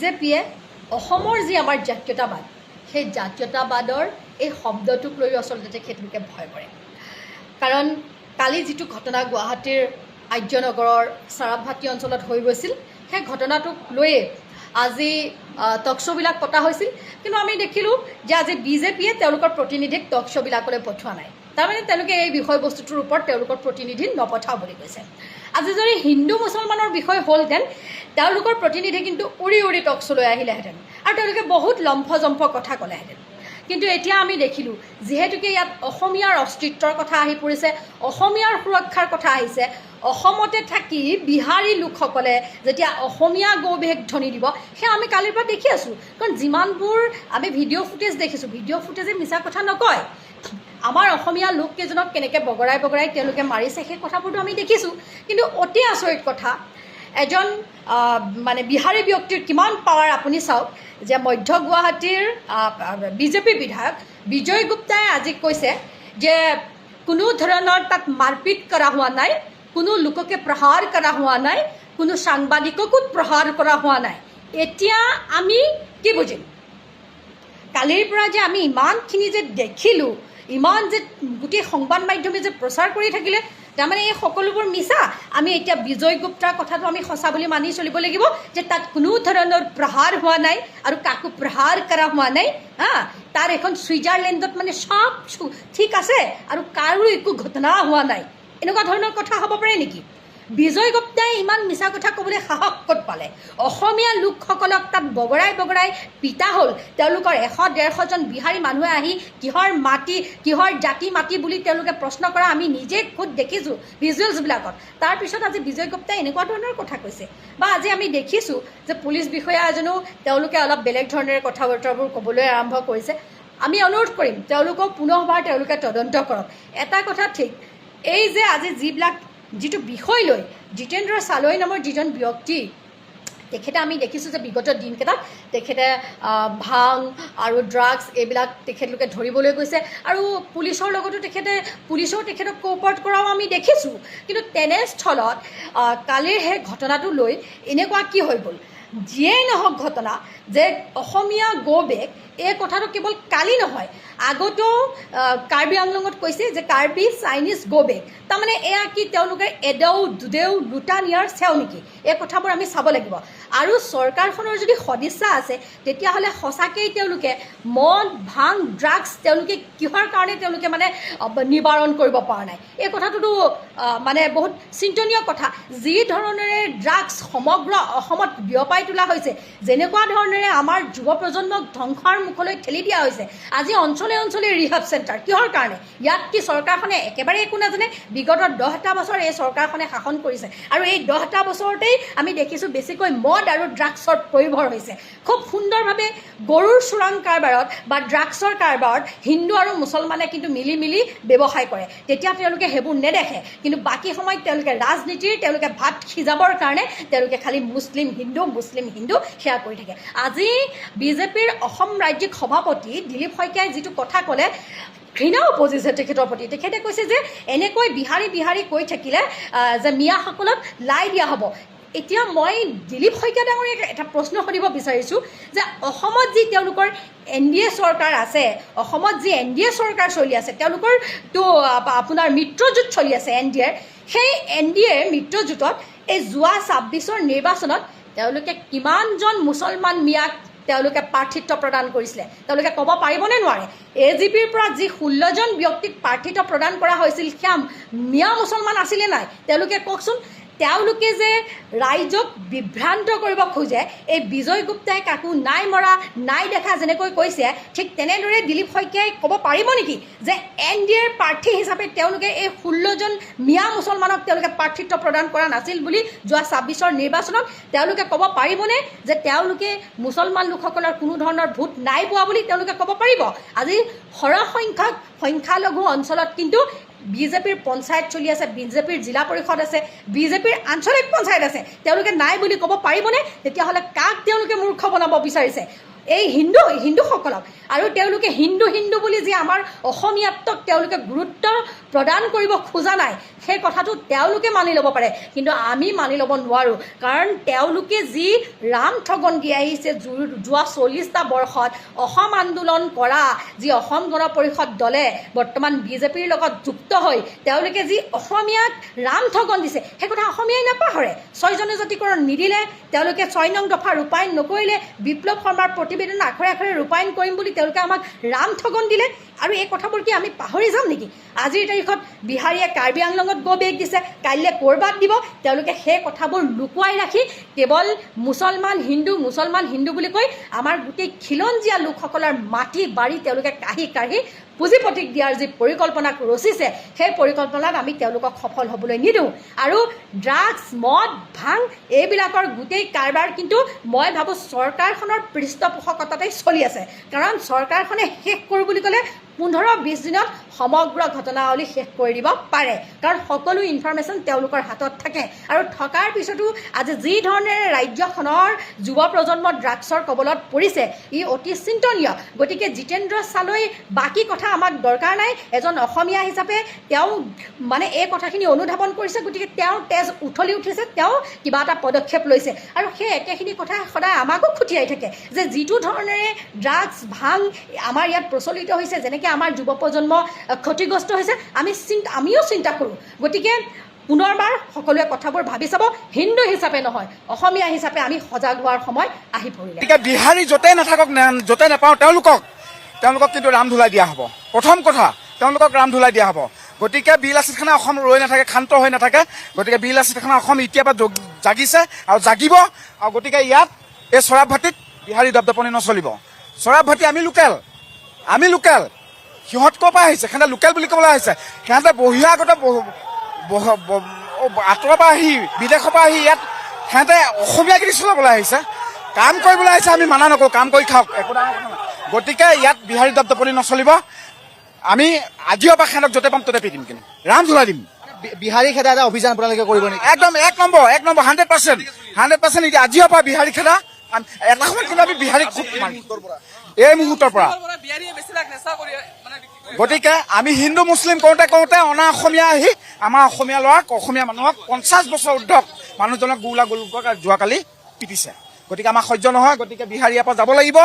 বিজেপিয়ে অসমৰ যি আমাৰ জাতীয়তাবাদ সেই জাতীয়তাবাদৰ এই শব্দটোক লৈ আচলতে তেখেতলোকে ভয় কৰে। কাৰণ কালি যিটো ঘটনা গুৱাহাটীৰ আৰ্যনগৰৰ চাৰাপভাটি অঞ্চলত হৈ গৈছিল, সেই ঘটনাটোক লৈয়ে আজি টক শ্ব'বিলাক পতা হৈছিল। কিন্তু আমি দেখিলোঁ যে আজি বিজেপিয়ে তেওঁলোকৰ প্ৰতিনিধিক টক শ্ব'বিলাকলৈ পঠোৱা নাই। তাৰমানে তেওঁলোকে এই বিষয়বস্তুটোৰ ওপৰত তেওঁলোকৰ প্ৰতিনিধি নপঠাওঁ বুলি কৈছে। আজি যদি হিন্দু মুছলমানৰ বিষয় হ'লহেঁতেন তেওঁলোকৰ প্ৰতিনিধি কিন্তু উৰি উৰি টক শ্ব'লৈ আহিলেহেঁতেন আৰু তেওঁলোকে বহুত লম্ফজম্ফ কথা ক'লেহেঁতেন। কিন্তু এতিয়া আমি দেখিলোঁ যিহেতুকে ইয়াত অসমীয়াৰ অস্তিত্বৰ কথা আহি পৰিছে, অসমীয়াৰ সুৰক্ষাৰ কথা আহিছে, অসমতে থাকি বিহাৰী লোকসকলে যেতিয়া অসমীয়া গৌবেগ ধ্বনি দিব সেয়া আমি কালিৰ পৰা দেখি আছোঁ। কাৰণ যিমানবোৰ আমি ভিডিঅ' ফুটেজ দেখিছোঁ, ভিডিঅ' ফুটেজে মিছা কথা নকয়। আমাৰ অসমীয়া লোককেইজনক কেনেকৈ বগৰাই বগৰাই তেওঁলোকে মাৰিছে সেই কথাবোৰতো আমি দেখিছোঁ। কিন্তু অতি আচৰিত কথা, এজন মানে বিহাৰী ব্যক্তিৰ কিমান পাৱাৰ আপুনি চাওক যে মধ্য গুৱাহাটীৰ বিজেপি বিধায়ক বিজয় গুপ্তাই আজি কৈছে যে কোনো ধৰণৰ তাত মাৰপিট কৰা হোৱা নাই, কোনো লোককে প্ৰহাৰ কৰা হোৱা নাই, কোনো সাংবাদিককো প্ৰহাৰ কৰা হোৱা নাই। এতিয়া আমি কি বুজিম? কালিৰ পৰা যে আমি ইমানখিনি যে দেখিলোঁ, ইমান যে গোটেই সংবাদ মাধ্যমে যে প্ৰচাৰ কৰি থাকিলে, তাৰমানে এই সকলোবোৰ মিছা। আমি এতিয়া বিজয় গুপ্তাৰ কথাটো আমি সঁচা বুলি মানি চলিব লাগিব যে তাত কোনো ধৰণৰ প্ৰহাৰ হোৱা নাই আৰু কাকো প্ৰহাৰ কৰা হোৱা নাই। তাৰ এখন ছুইজাৰলেণ্ডত মানে চব ঠিক আছে আৰু কাৰো একো ঘটনা হোৱা নাই, এনেকুৱা ধৰণৰ কথা হ'ব পাৰে নেকি? বিজয় গুপ্তাই ইমান মিছা কথা ক'বলৈ সাহস ক'ত পালে? অসমীয়া লোকসকলক তাত বগৰাই বগৰাই পিতা হ'ল। তেওঁলোকৰ 100-150জন বিহাৰী মানুহে আহি কিহৰ মাটি, কিহৰ জাতি মাটি বুলি তেওঁলোকে প্ৰশ্ন কৰা আমি নিজে খুদ দেখিছোঁ ভিজুৱেলছবিলাকত। তাৰপিছত আজি বিজয় গুপ্তাই এনেকুৱা ধৰণৰ কথা কৈছে। বা আজি আমি দেখিছোঁ যে পুলিচ বিষয়া এজনেও তেওঁলোকে অলপ বেলেগ ধৰণেৰে কথা বতৰাবোৰ ক'বলৈ আৰম্ভ কৰিছে। আমি অনুৰোধ কৰিম তেওঁলোকক পুনৰবাৰ তেওঁলোকে তদন্ত কৰক। এটা কথা ঠিক, এই যে আজি যিটো বিষয় লৈ জিতেন্দ্ৰ চালৈ নামৰ যিজন ব্যক্তি, তেখেতে আমি দেখিছোঁ যে বিগত দিনকেইটাত তেখেতে ভাং আৰু ড্ৰাগছ এইবিলাক তেখেতলোকে ধৰিবলৈ গৈছে আৰু পুলিচৰ লগতো পুলিচেও তেখেতক কোঅপাৰেট কৰাও আমি দেখিছোঁ। কিন্তু তেনেস্থলত কালিৰ সেই ঘটনাটো লৈ এনেকুৱা কি হৈ গ'ল? যিয়েই নহওক ঘটনা, যে অসমীয়া গৌবেগ এই কথাটো কেৱল কালি নহয়, আগতেও কাৰ্বি আংলঙত কৈছে যে কাৰ্বি চাইনিজ গৌবেগ। তাৰমানে এয়া কি তেওঁলোকে এদেও দুদেও দুটা নিয়াৰ চেও নেকি? এই কথাবোৰ আমি চাব লাগিব। আৰু চৰকাৰখনৰ যদি সদিচ্ছা আছে তেতিয়াহ'লে সঁচাকেই তেওঁলোকে মদ, ভাং, ড্ৰাগছ তেওঁলোকে কিহৰ কাৰণে তেওঁলোকে মানে নিবাৰণ কৰিব পৰা নাই? এই কথাটোতো মানে বহুত চিন্তনীয় কথা। যি ধৰণেৰে ড্ৰাগছ সমগ্ৰ অসমত বিয়পাই তোলা হৈছে, যেনেকুৱা ধৰণেৰে আমাৰ যুৱ প্ৰজন্মক ধ্বংসৰ মুখলৈ ঠেলি দিয়া হৈছে, আজি অঞ্চলে অঞ্চলে ৰিহাব চেণ্টাৰ কিহৰ কাৰণে? ইয়াত কি চৰকাৰখনে একেবাৰে একো নাজানে? বিগত 10টা বছৰ এই চৰকাৰখনে শাসন কৰিছে আৰু এই 10টা বছৰতেই আমি দেখিছোঁ বেছিকৈ মদ আৰু ড্ৰাগছৰ প্ৰয়োভৰ হৈছে। খুব সুন্দৰভাৱে গৰুৰ চোৰাং কাৰবাৰত বা ড্ৰাগছৰ কাৰবাৰত হিন্দু আৰু মুছলমানে কিন্তু মিলি মিলি ব্যৱসায় কৰে। তেতিয়া তেওঁলোকে সেইবোৰ নেদেখে, কিন্তু বাকী সময়ত তেওঁলোকে ৰাজনীতিৰ তেওঁলোকে ভাত সিজাবৰ কাৰণে তেওঁলোকে খালি মুছলিম হিন্দু সেয়া কৰি থাকে। আজি বিজেপিৰ অসম ৰাজ্যিক সভাপতি দিলীপ শইকীয়াই যিটো কথা ক'লে, ঘৃণা উপজিছে তেখেতৰ প্ৰতি। তেখেতে কৈছে যে এনেকৈ বিহাৰী কৈ থাকিলে যে মিয়াসকলক লাই দিয়া হ'ব। এতিয়া মই দিলীপ শইকীয়া ডাঙৰীয়াক এটা প্ৰশ্ন সুধিব বিচাৰিছোঁ যে অসমত যি তেওঁলোকৰ NDA চৰকাৰ আছে, অসমত যি NDA চৰকাৰ চলি আছে, তেওঁলোকৰতো আপোনাৰ মিত্ৰজোঁট চলি আছে NDAৰ, সেই NDAৰ মিত্ৰজোঁটত এই যোৱা 26ৰ নিৰ্বাচনত তেওঁলোকে কিমানজন মুছলমান মিয়াক তেওঁলোকে প্ৰাৰ্থিত্ব প্ৰদান কৰিছিলে? তেওঁলোকে ক'ব পাৰিবনে নোৱাৰে? AGPৰ পৰা যি 16জন ব্যক্তিক প্ৰাৰ্থিত্ব প্ৰদান কৰা হৈছিল সেয়া মিয়া মুছলমান আছিলে নাই? তেওঁলোকে কওকচোন। তেওঁলোকে যে ৰাইজক বিভ্ৰান্ত কৰিব খোজে, এই বিজয় গুপ্তাই কাকো নাই মৰা নাই দেখা যেনেকৈ কৈছে, ঠিক তেনেদৰে দিলীপ শইকীয়াই ক'ব পাৰিব নেকি যে NDAৰ প্ৰাৰ্থী হিচাপে তেওঁলোকে এই 16জন মিয়া মুছলমানক তেওঁলোকে প্ৰাৰ্থিত্ব প্ৰদান কৰা নাছিল বুলি যোৱা 26ৰ নিৰ্বাচনত? তেওঁলোকে ক'ব পাৰিবনে যে তেওঁলোকে মুছলমান লোকসকলৰ কোনো ধৰণৰ ভোট নাই পোৱা বুলি তেওঁলোকে ক'ব পাৰিব? আজি সৰহসংখ্যক সংখ্যালঘু অঞ্চলত কিন্তু বিজেপিৰ পঞ্চায়ত চলি আছে, বিজেপিৰ জিলা পৰিষদ আছে, বিজেপিৰ আঞ্চলিক পঞ্চায়ত আছে, তেওঁলোকে নাই বুলি ক'ব পাৰিবনে? তেতিয়াহ'লে কাক তেওঁলোকে মূৰ্খ বনাব বিচাৰিছে? এই হিন্দুসকলক। আৰু তেওঁলোকে হিন্দু বুলি যি আমাৰ অসমীয়াত্বক তেওঁলোকে গুৰুত্ব প্ৰদান কৰিব খোজা নাই সেই কথাটো তেওঁলোকে মানি ল'ব পাৰে, কিন্তু আমি মানি ল'ব নোৱাৰোঁ। কাৰণ তেওঁলোকে যি ৰাম ঠগন দি আহিছে যোৱা 40টা বৰ্ষত অসম আন্দোলন কৰা যি অসম গণ পৰিষদ দলে বৰ্তমান বিজেপিৰ লগত যুক্ত হৈ তেওঁলোকে যি অসমীয়াক ৰাম ঠগন দিছে সেই কথা অসমীয়াই নাপাহৰে। 6 জনজাতিকৰণ নিদিলে, তেওঁলোকে 6 নং দফা ৰূপায়ণ নকৰিলে, বিপ্লৱ শৰ্মাৰ প্ৰতিবেদন আখৰে আখৰে ৰূপায়ণ কৰিম বুলি তেওঁলোকে আমাক ৰাম ঠগন দিলে। আৰু এই কথাবোৰ কি আমি পাহৰি যাম নেকি? আজিৰ তাৰিখত বিহাৰীয়ে কাৰ্বি আংলঙত গো বেগ দিছে, কাইলৈ ক'ৰবাত দিব। তেওঁলোকে সেই কথাবোৰ লুকুৱাই ৰাখি কেৱল মুছলমান হিন্দু বুলি কৈ আমাৰ গোটেই খিলঞ্জীয়া লোকসকলৰ মাটি বাৰী তেওঁলোকে কাঢ়ি পুঁজিপতিক দিয়াৰ যি পৰিকল্পনাক ৰচিছে সেই পৰিকল্পনাত আমি তেওঁলোকক সফল হ'বলৈ নিদিওঁ। আৰু ড্ৰাগছ, মদ, ভাং এইবিলাকৰ গোটেই কাৰবাৰ কিন্তু মই ভাবোঁ চৰকাৰখনৰ পৃষ্ঠপোষকতাতেই চলি আছে। কাৰণ চৰকাৰখনে শেষ কৰোঁ বুলি ক'লে 15-20 দিনত সমগ্ৰ ঘটনাৱলী শেষ কৰি দিব পাৰে, কাৰণ সকলো ইনফৰমেশ্যন তেওঁলোকৰ হাতত থাকে। আৰু থকাৰ পিছতো আজি যি ধৰণেৰে ৰাজ্যখনৰ যুৱ প্ৰজন্ম ড্ৰাগছৰ কবলত পৰিছে ই অতি চিন্তনীয়। গতিকে জিতেন্দ্ৰ চালৈ বাকী কথা আমাক দৰকাৰ নাই। এজন অসমীয়া হিচাপে তেওঁ মানে এই কথাখিনি অনুধাৱন কৰিছে, গতিকে তেওঁ তেজ উঠলি উঠিছে, তেওঁ কিবা এটা পদক্ষেপ লৈছে। আৰু সেই একেখিনি কথা সদায় আমাকো খুটিয়াই থাকে যে যিটো ধৰণেৰে ড্ৰাগছ, ভাং আমাৰ ইয়াত প্ৰচলিত হৈছে, যেনেকৈ আমাৰ যুৱ প্ৰজন্ম ক্ষতিগ্ৰস্ত হৈছে, আমিও চিন্তা কৰোঁ। গতিকে পুনৰবাৰ সকলোৱে কথাবোৰ ভাবি চাব। হিন্দু হিচাপে নহয়, অসমীয়া হিচাপে আমি সজাগ হোৱাৰ সময় আহি পৰিলে। গতিকে বিহাৰী য'তে নাথাকক, য'তে নাপাওঁ তেওঁলোকক কিন্তু ৰাম ধুলাই দিয়া হ'ব। প্ৰথম কথা, তেওঁলোকক ৰাম ধুলাই দিয়া হ'ব। গতিকে বিলাসীখানা অসম ৰৈ নাথাকে, ক্ষান্ত হৈ নাথাকে। গতিকে বিলাসীখানা অসম এতিয়াৰ পৰা জাগিছে আৰু জাগিব। আৰু গতিকে ইয়াত এই চৰাব ভাটিত বিহাৰী দপদপনি নচলিব। চৰাব ভাটি আমি লোকেল। সিহঁত ক'ৰ পৰা আহিছে? সিহঁতে লোকেল বুলি ক'বলৈ আহিছে। সিহঁতে বহিৰাগত আঁতৰৰ পৰা আহি, বিদেশৰ পৰা আহি ইয়াত সিহঁতে অসমীয়া গীত চলাবলৈ আহিছে, কাম কৰিবলৈ আহিছে। আমি মানা নকৰোঁ, কাম কৰি খাওক, একো ডাঙৰ কথা নাই। গতিকে ইয়াত বিহাৰী দপদপনি নচলিব। আমি আজিৰ পৰা সিহঁতক য'তে পাম ত'তে পিটিম, কিন্তু ৰাম ধুলাই দিম। বিহাৰী খেদা এটা অভিযান আপোনালোকে কৰিব নেকি? একদম এক নম্বৰ 100%। এতিয়া আজিৰ পৰা বিহাৰী খেদা এটা সময়ত কিন্তু আমি বিহাৰীক খুব এই মুহূৰ্তৰ পৰা। গতিকে আমি হিন্দু মুছলিম কৰোঁতে অনা অসমীয়া আহি আমাৰ অসমীয়া ল'ৰাক, অসমীয়া মানুহক 50 বছৰ উৰ্ধক মানুহজনক গোলাকৈ যোৱাকালি পিটিছে। গতিকে আমাৰ সহ্য নহয়। গতিকে বিহাৰী ইয়াৰ পৰা যাব লাগিব।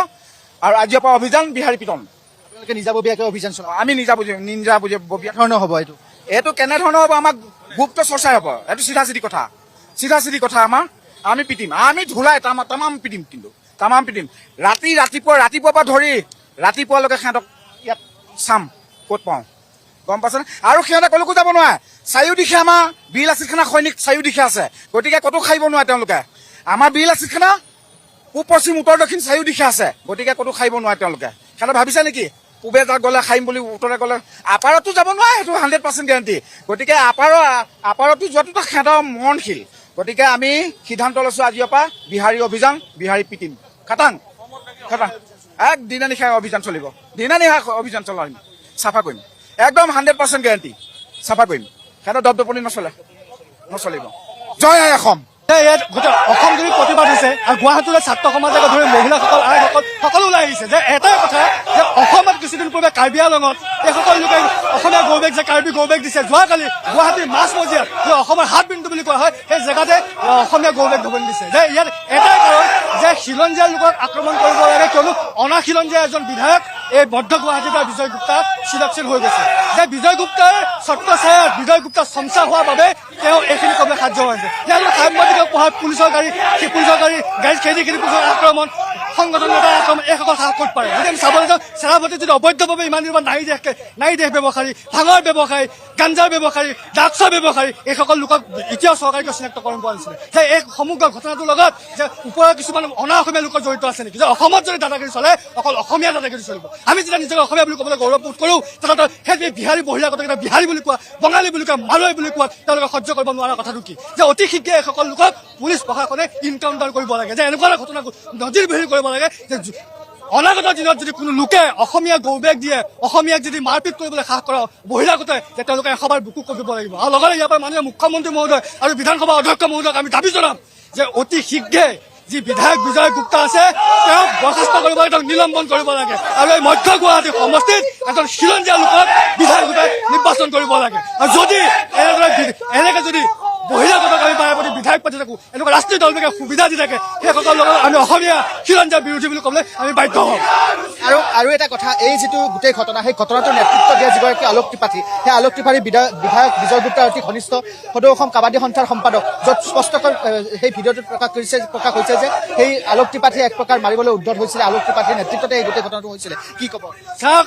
আৰু আজিৰ পৰা অভিযান বিহাৰী পিটন। আপোনালোকে নিজাববীয়াকৈ অভিযান চলাব? আমি নিজাববীয়া ধৰণৰ হ'ব এইটো কেনেধৰণৰ হ'ব? আমাক গুপ্ত চৰ্চাই হ'ব। এইটো চিধা কথা আমাৰ। আমি পিটিম, আমি ধুলাই তামাম পিটিম, কিন্তু তামাম পিটিম। ৰাতিপুৱাৰ পৰা ধৰি ৰাতিপুৱালৈকে সিহঁতক ইয়াত চাম ক'ত পাওঁ, গম পাইছেনে? আৰু সিহঁতে কলৈকো যাব নোৱাৰে। চাৰিওদিশে আমাৰ বিলাসীখানা সৈনিক চাৰিওদিশে আছে। গতিকে ক'তো খাইব নোৱাৰে তেওঁলোকে। আমাৰ বিলাসীখানা পূব, পশ্চিম, উত্তৰ, দক্ষিণ চাৰিওদিশে আছে। গতিকে ক'তো খাইব নোৱাৰে তেওঁলোকে। সিহঁতে ভাবিছে নেকি পূবে তাত গ'লে খাইম বুলি, উত্তৰে গ'লে আপাৰতো যাব নোৱাৰে, সেইটো 100% গেৰাণ্টি। গতিকে আপাৰতো যোৱাটোতো সিহঁতৰ মৰণশীল। গতিকে আমি সিদ্ধান্ত লৈছোঁ আজিৰ পৰা বিহাৰী অভিযান, বিহাৰী পিটিম, খাটাং। দিনা নিশাই অভিযান চলিব, অভিযান চলাম, চাফা কৰিম, একদম 100% গেৰাণ্টি, চাফা কৰিম। সিহঁতৰ দপদপনি নচলিব। জয় আই অসম। ইয়াত গোটেই অসম জুৰি প্ৰতিবাদ হৈছে আৰু গুৱাহাটীলৈ ছাত্ৰ সমাজকে ধৰি মহিলাসকল, আইসকল সকলো ওলাই আহিছে যে এটাই কথা যে অসমত কিছুদিন পূৰ্বে কাৰ্বি আংলঙত এইসকল লোকে অসমীয়া গৌবেগ যে কাৰ্বি গৌবেগ দিছে। যোৱাকালি গুৱাহাটীৰ মাজমজিয়াত যে অসমৰ হাতবিন্দু বুলি কোৱা হয় সেই জেগাতে অসমীয়া গৌবেগ ধৱন দিছে। যে ইয়াত এটাই কাৰণ যে খিলঞ্জীয়া লোকক আক্ৰমণ কৰিব লাগে, কিয়নো অনা খিলঞ্জীয়া এজন বিধায়ক এই মধ্য গুৱাহাটীৰ পৰা বিজয় গুপ্তা চিলেকশ্যন হৈ গৈছে। যে বিজয় গুপ্তাৰ ছত্ৰছায়াত বিজয় গুপ্তা চমচা হোৱাৰ বাবে তেওঁ এইখিনি ক'বলৈ সাহায্য হৈছে। তেওঁলোক সাংবাদিকক পঢ়াত পুলিচৰ গাড়ী গাড়ীত খেদি পুলিচৰ আক্ৰমণ, সংগঠন নেতাৰ আক্ৰমণ, এইসকল সাহস ক'ত পাৰে? যদি আমি চাবলৈ যাওঁ, চেৰাপতিত যদি অবৈধভাৱে ইমান দিনৰ নাৰী দেশ ব্যৱসায়ী, ভাঙৰ ব্যৱসায়ী, গাঞ্জাৰ ব্যৱসায়ী, ড্ৰাগছৰ ব্যৱসায়ী, এইসকল লোকক এতিয়াও চৰকাৰে চিনাক্ত কৰিব পৰা নাছিলে। যে এই সমগ্ৰ ঘটনাটোৰ লগত যে ওপৰৰ কিছুমান অনা অসমীয়া লোকৰ জড়িত আছে নেকি? যে অসমত যদি দাদাগিৰি চলে অকল অসমীয়া দাদাগিৰি চলিব। আমি যেতিয়া নিজকে অসমীয়া বুলি ক'বলৈ গৌৰৱবোধ কৰোঁ, তেতিয়াতো সেই বিহাৰী বহিৰাগতকেইটা বিহাৰী বুলি কোৱা, বঙালী বুলি কোৱা, মাৰোৱাৰী বুলি কোৱা তেওঁলোকে সহ্য কৰিব নোৱাৰা কথাটো কি? যে অতি শীঘ্ৰে এইসকল লোকক পুলিচ প্ৰশাসনে ইনকাউণ্টাৰ কৰিব লাগে। যে এনেকুৱা এটা ঘটনা নজিৰবিহীন কৰিব লাগে যে অনাগত দিনত যদি কোনো লোকে অসমীয়া গৌবেগ দিয়ে, অসমীয়াক যদি মাৰপিট কৰিবলৈ সাহস কৰা বহিৰাগতে, যে তেওঁলোকে এশবাৰ বুকু কঁপিব লাগিব। আৰু লগতে ইয়াৰ পৰা মাননীয় মুখ্যমন্ত্ৰী মহোদয় আৰু বিধানসভাৰ অধ্যক্ষ মহোদয়ক আমি দাবী জনাম যে অতি শীঘ্ৰে যি বিধায়ক বিজয় গুপ্তা আছে তেওঁক বৰ্খাস্ত কৰিব লাগে, তেওঁক নিলম্বন কৰিব লাগে আৰু এই মধ্য গুৱাহাটী সমষ্টিত এজন খিলঞ্জীয়া লোকক বিধায়ক নিৰ্বাচন কৰিব লাগে। আৰু যদি এনেকে যদি বহিৰাগতক আমি বাৰে প্ৰতি বিধায়ক পাতি থাকোঁ, এনেকুৱা ৰাষ্ট্ৰীয় দলবিলাকে সুবিধা দি থাকে, সেইসকলৰ লগত আমি অসমীয়া খিলঞ্জীয়া বিৰোধী বুলি ক'বলৈ আমি বাধ্য হ'ম। আৰু এটা কথা, এই যিটো গোটেই ঘটনা, সেই ঘটনাটোৰ নেতৃত্ব দিয়া যিগৰাকী আলোক ত্ৰিপাঠী, সেই আলোক ত্ৰিপাঠী বিধায়ক বিজয় গুপ্তাৰ অতি ঘনিষ্ঠ সদৌ অসম কাবাডী সন্থাৰ সম্পাদক, য'ত স্পষ্টকৈ সেই ভিডিঅ'টোত প্ৰকাশ হৈছে যে সেই আলোক ত্ৰিপাঠীয়ে এক প্ৰকাৰ মাৰিবলৈ উদ্যত হৈছিলে, আলোক ত্ৰিপাঠীৰ নেতৃত্বতে এই গোটেই ঘটনাটো হৈছিলে। কি ক'ব? চাওক,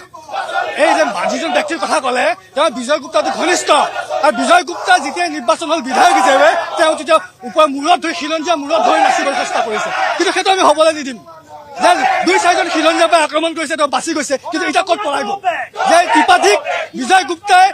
এই যে যিজন ব্যক্তিৰ কথা ক'লে তেওঁ বিজয় গুপ্তা অতি ঘনিষ্ঠ, আৰু বিজয় গুপ্তা যেতিয়াই নিৰ্বাচন হ'ল বিধায়ক হিচাপে তেওঁ তেতিয়া মূৰত ধৰি খিলঞ্জীয়া মূৰত ধৰি নাচিবলৈ চেষ্টা কৰিছে, কিন্তু সেইটো আমি হ'বলৈ নিদিম। যে 2-4জন খিলঞ্জীয়াৰ পৰা আক্ৰমণ কৰিছে, তেওঁ বাচি গৈছে, কিন্তু এতিয়া ক'ত পলাই গ'ল? যে ত্ৰিপাঠীক বিজয় গুপ্তাই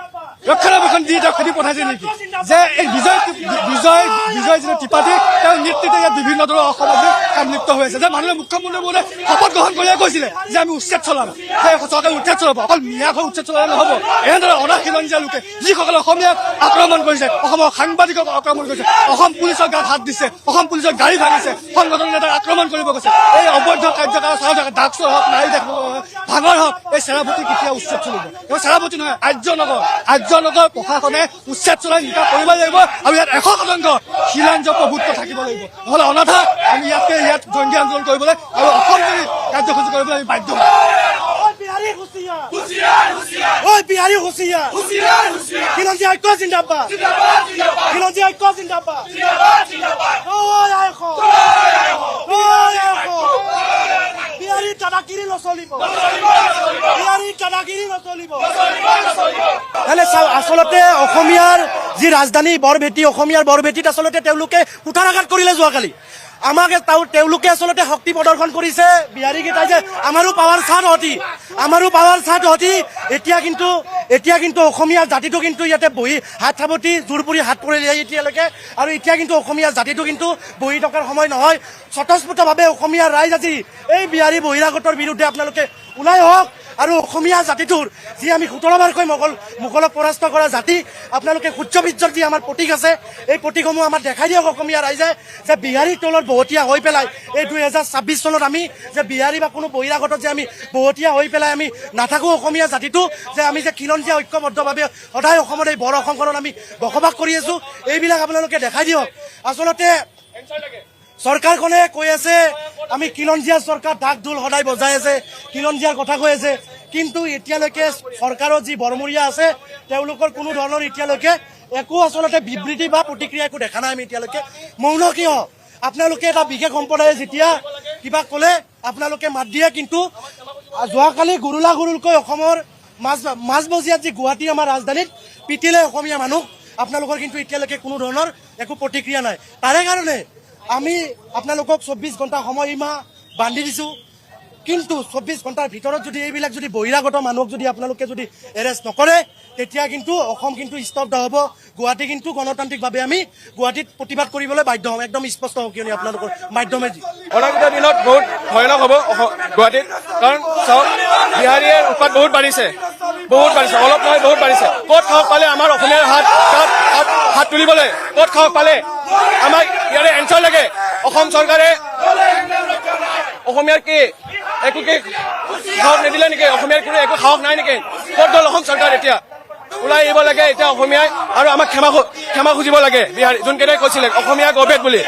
ৰক্ষণাবেক্ষণ দি তেওঁ খেদি পঠাইছে নেকি? যে এই বিজয় যিটো ত্ৰিপাঠী তেওঁৰ নেতৃত্বে ইয়াত বিভিন্ন ধৰণৰ অসামাজিক কাম লিপ্ত হৈ আছে। যে মাননীয় মুখ্যমন্ত্ৰী মহোদয়ে শপত গ্ৰহণ কৰিয়ে কৈছিলে যে আমি উচ্ছেদ চলাম, সেই চৰকাৰে উচ্ছেদ চলাব, অকল মিয়াক হৈ উচ্ছেদ চলালে নহ'ব। এনেদৰে অনা খিলঞ্জীয়া লোকে যিসকলে অসমীয়াক আক্ৰমণ কৰিছে, অসমৰ সাংবাদিকক আক্ৰমণ কৰিছে, অসম পুলিচৰ গাত হাত দিছে, অসম পুলিচৰ গাড়ী ভাঙিছে, সংগঠন নেতাক আক্ৰমণ কৰিব গৈছে, এই অবৈধ কাৰ্যকলাপ চাই থকা ডাকচৰ হওক, নাৰী ভাঙৰ হওক, এই চেৰাপতি কেতিয়া উচ্ছেদ চলিব? এই চেৰাপতি নহয়, আৰ্যনগৰ প্ৰশাসনে উচ্ছেদ চলাই নিকা কৰিব লাগিব, আৰু ইয়াত 100% খিলঞ্জীয়া প্ৰভুত্ব থাকিব লাগিব। নহ'লে অনাথা আমি ইয়াত জংগী আন্দোলন কৰিবলৈ আৰু অসম জুৰি কাৰ্যসূচী কৰিবলৈ আমি বাধ্য হ'ম। বিহাৰী হুঁচিয়াৰ খিলঞ্জীয়া ঐক্য জিন্দাবাদ, খিলঞ্জীয়া ঐক্য জিন্দাবাদ, বিহাৰী দাদাগিৰি নচলিব, বিহাৰী দাদাগিৰি নচলিব। আচলতে অসমীয়াৰ যি ৰাজধানী বৰভেটি, অসমীয়াৰ বৰভেটিত আচলতে তেওঁলোকে কুঠাৰাঘাত কৰিলে যোৱাকালি। আমাকে তেওঁলোকে আচলতে শক্তি প্ৰদৰ্শন কৰিছে বিহাৰীকেইটাই যে আমাৰো পাৱাৰ চাট হতি এতিয়া কিন্তু অসমীয়া জাতিটো কিন্তু ইয়াতে বহি হাত সাৱটি জোৰ পৰি হাত পৰিলে এতিয়ালৈকে, আৰু এতিয়া কিন্তু অসমীয়া জাতিটো কিন্তু বহি থকাৰ সময় নহয়। স্বতঃস্ফূৰ্তভাৱে অসমীয়া ৰাইজ আজি এই বিহাৰী বহিৰাগতৰ বিৰুদ্ধে আপোনালোকে ওলাই আহক, আৰু অসমীয়া জাতিটোৰ যি আমি 17বাৰকৈ মোগলক পৰাস্ত কৰা জাতি, আপোনালোকে সূৰ্য বীৰ্যৰ যি আমাৰ প্ৰতীক আছে, এই প্ৰতীকসমূহ আমাক দেখাই দিয়ক অসমীয়া ৰাইজে, যে বিহাৰীৰ তলত বহতীয়া হৈ পেলাই এই 2026 চনত আমি যে বিহাৰী বা কোনো বহিৰাগতত যে আমি বহতীয়া হৈ পেলাই আমি নাথাকোঁ। অসমীয়া জাতিটো যে আমি যে খিলঞ্জীয়া ঐক্যবদ্ধভাৱে সদায় অসমত এই বড় অসমখনত আমি বসবাস কৰি আছোঁ, এইবিলাক আপোনালোকে দেখাই দিয়ক। আচলতে চৰকাৰখনে কৈ আছে আমি খিলঞ্জীয়া চৰকাৰ, ঢাক ঢোল সদায় বজাই আছে, খিলঞ্জীয়াৰ কথা কৈ আছে, কিন্তু এতিয়ালৈকে চৰকাৰৰ যি বৰমূৰীয়া আছে তেওঁলোকৰ কোনো ধৰণৰ এতিয়ালৈকে একো আচলতে বিবৃতি বা প্ৰতিক্ৰিয়া একো দেখা নাই আমি এতিয়ালৈকে। মৌন কিয়? আপোনালোকে এটা বিশেষ সম্প্ৰদায়ে যেতিয়া কিবা ক'লে আপোনালোকে মাত দিয়ে, কিন্তু যোৱাকালি গুৰুলকৈ অসমৰ মাজমজিয়াত যি গুৱাহাটী আমাৰ ৰাজধানীত পিটিলে অসমীয়া মানুহ, আপোনালোকৰ কিন্তু এতিয়ালৈকে কোনো ধৰণৰ একো প্ৰতিক্ৰিয়া নাই। তাৰে কাৰণে আমি আপোনালোকক 24 ঘণ্টা সময়সীমা বান্ধি দিছোঁ, কিন্তু 24 ঘণ্টাৰ ভিতৰত যদি এইবিলাক যদি বহিৰাগত মানুহক যদি আপোনালোকে যদি এৰেষ্ট নকৰে, তেতিয়া কিন্তু অসম কিন্তু স্তব্ধ হ'ব। গুৱাহাটী কিন্তু গণতান্ত্ৰিকভাৱে আমি গুৱাহাটীত প্ৰতিবাদ কৰিবলৈ বাধ্য হ'ম, একদম স্পষ্ট হ'ব, কিয়নো আপোনালোকৰ মাধ্যমেদি। অনাগত দিনত বহুত ভয়ানক হ'ব গুৱাহাটীত, কাৰণ চাওক বিহাৰীয়ে উৎপাত বহুত বাঢ়িছে, অলপ নহয় বহুত বাঢ়িছে। ক'ত সাহস পালে আমাৰ অসমীয়াৰ হাত তুলিবলৈ? ক'ত সাহস পালে? আমাক ইয়াৰে এনচাৰ লাগে। অসম চৰকাৰে অসমীয়াৰ কি একো সাহস নিদিলে নেকি? অসমীয়াৰ কোনো একো সাহস নাই নেকি? ক'ত গ'ল অসম চৰকাৰ? এতিয়া ওলাই আহিব লাগে এতিয়া অসমীয়াই, আৰু আমাক ক্ষমা খুজিব লাগে বিহাৰী যোনকেইটাই কৈছিলে অসমীয়া গভেট বুলি।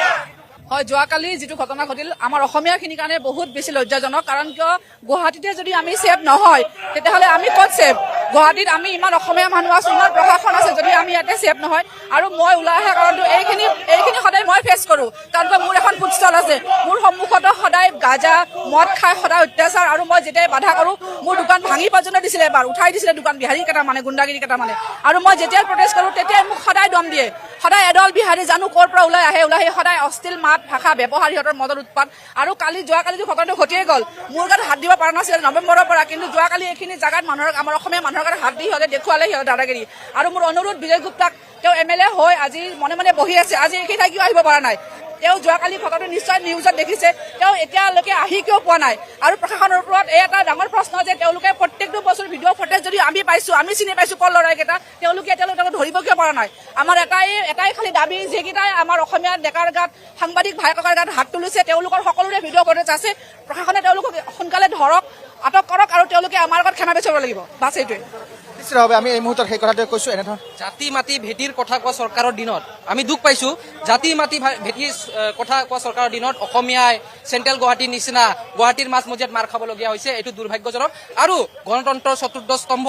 হয়, যোৱাকালি যিটো ঘটনা ঘটিল আমাৰ অসমীয়াখিনিৰ কাৰণে বহুত বেছি লজ্জাজনক, কাৰণ কিয় গুৱাহাটীতে যদি আমি ছেফ নহয় তেতিয়াহ'লে আমি ক'ত ছেফ? গুৱাহাটীত আমি ইমান অসমীয়া মানুহ আছোঁ, ইমান প্ৰশাসন আছে, যদি আমি ইয়াতে ছেফ নহয়। আৰু মই ওলাই অহা কাৰণটো এইখিনি সদায় মই ফেচ কৰোঁ, কাৰণ মোৰ এখন ফুড ষ্টল আছে, মোৰ সন্মুখতো সদায় গাঁজা মদ খাই সদায় অত্যাচাৰ, আৰু মই যেতিয়াই বাধা কৰোঁ মোৰ দোকান ভাঙি পৰ্যন্ত দিছিলে, এবাৰ উঠাই দিছিলে দোকান বিহাৰী কেইটামানে, গুণ্ডাগিৰি কেইটামানে, আৰু মই যেতিয়াই প্ৰটেষ্ট কৰোঁ তেতিয়াই মোক সদায় দম দিয়ে। সদায় এডল বিহাৰী জানো ক'ৰ পৰা ওলাই আহে সদায় অশ্লীল মাত ভাষা ব্যৱহাৰ, সিহঁতৰ মদৰ উৎপাত। আৰু যোৱাকালি ঘটনাটো ঘটিয়ে গ'ল, মোৰ গাত হাত দিব পৰা নাছিলে নৱেম্বৰৰ পৰা, কিন্তু যোৱাকালি এইখিনি জাগাত আমাৰ অসমীয়া মানুহৰ গাত হাত দি সিহঁতে দেখুৱালে সিহঁতৰ দাদাগিৰি। আৰু মোৰ অনুৰোধ বিজয় গুপ্তাক, তেওঁ MLA হৈ আজি মনে মনে বহি আছে, আজি এইকেইটা কিয় আহিব পৰা নাই? তেওঁ যোৱাকালি ঘটনাটো নিশ্চয় নিউজত দেখিছে, তেওঁ এতিয়ালৈকে আহি কিয় পোৱা নাই। আৰু প্ৰশাসনৰ ওপৰত এই এটা ডাঙৰ প্ৰশ্ন যে তেওঁলোকে প্ৰত্যেকটো বছৰ ভিডিঅ' ফুটেজ যদি আমি পাইছোঁ, আমি চিনি পাইছোঁ কৰ ল'ৰাকেইটা, তেওঁলোকে এতিয়ালৈকে ধৰিব কিয় পৰা নাই। আমাৰ এটাই খালি দাবী, যিকেইটাই আমাৰ অসমীয়া ডেকাৰ গাত সাংবাদিক ভাই ককাৰ গাত হাত তুলিছে, তেওঁলোকৰ সকলোৰে ভিডিঅ' ফুটেজ আছে, প্ৰশাসনে তেওঁলোকক সোনকালে ধৰক, আটক কৰক আৰু তেওঁলোকে আমাৰ আগত ক্ষমা বিচাৰিব লাগিব। বাছ এইটোৱে। নিশ্চিতভাৱে আমি এই মুহূৰ্তত সেই কথাটোৱে কৈছোঁ। এনেধৰণৰ জাতি মাটি ভেটিৰ কথা কোৱা চৰকাৰৰ দিনত আমি দুখ পাইছোঁ। জাতি মাটি ভেটিৰ কথা কোৱা চৰকাৰৰ দিনত অসমীয়াই চেণ্ট্ৰেল গুৱাহাটীৰ নিচিনা গুৱাহাটীৰ মাজমজিয়াত মাৰ খাবলগীয়া হৈছে। এইটো দুৰ্ভাগ্যজনক। আৰু গণতন্ত্ৰৰ চতুৰ্থ স্তম্ভ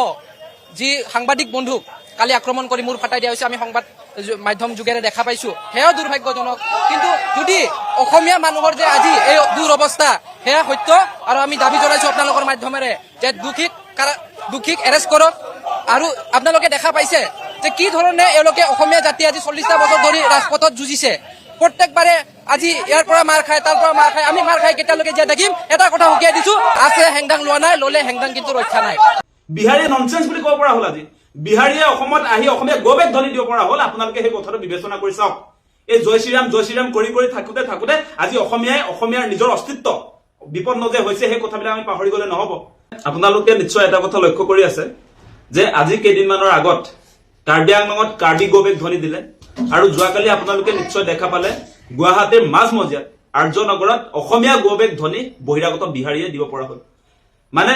যি সাংবাদিক বন্ধুক কালি আক্ৰমণ কৰি মূৰ ফাটাই দিয়া হৈছে, আমি সংবাদ মাধ্যম যোগেৰে দেখা পাইছোঁ, সেয়াও দুৰ্ভাগ্যজনক। কিন্তু যদি অসমীয়া মানুহৰ যে আজি এই দুৰৱস্থা, সেয়া সত্য। আৰু আমি দাবী জনাইছোঁ আপোনালোকৰ মাধ্যমেৰে যে দোষীক এৰেষ্ট কৰক। আৰু আপোনালোকে দেখা পাইছে যে কি ধৰণে এওঁলোকে অসমীয়া জাতি আজি 40টা বছৰ ধৰি ৰাজপথত যুঁজিছে। প্ৰত্যেকবাৰে আজি ইয়াৰ পৰা মাৰ খায়, তাৰ পৰা মাৰ খায়, আমি মাৰ খাই কেতিয়ালৈকে জীয়াই থাকিম। এটা কথা সকীয়াই দিছোঁ, আছে হেংদাং লোৱা নাই, ল'লে হেংদাং কিন্তু ৰক্ষা নাই। বিহাৰীয়ে ননচেন্স বুলি ক'ব পৰা হ'ল। আজি বিহাৰীয়ে অসমত আহি অসমীয়া গৌবেগ ধ্বনি দিব পৰা হ'ল। আপোনালোকে সেই কথাটো বিবেচনা কৰি চাওক। এই জয় শ্ৰীৰাম কৰি থাকোঁতে আজি অসমীয়াৰ নিজৰ অস্তিত্ব বিপন্ন যে হৈছে, সেই কথাবিলাক আমি পাহৰি গ'লে নহ'ব। আপোনালোকে নিশ্চয় এটা কথা লক্ষ্য কৰি আছে যে আজি কেইদিনমানৰ আগত কাৰ্বি আংলঙত কাৰ্বি গৌবেগ ধ্বনি দিলে, আৰু যোৱাকালি আপোনালোকে নিশ্চয় দেখা পালে গুৱাহাটীৰ মাজমজিয়াত আৰ্যনগৰত অসমীয়া গৌবেগ ধ্বনি বহিৰাগত বিহাৰীয়ে দিব পৰা হ'ল। মানে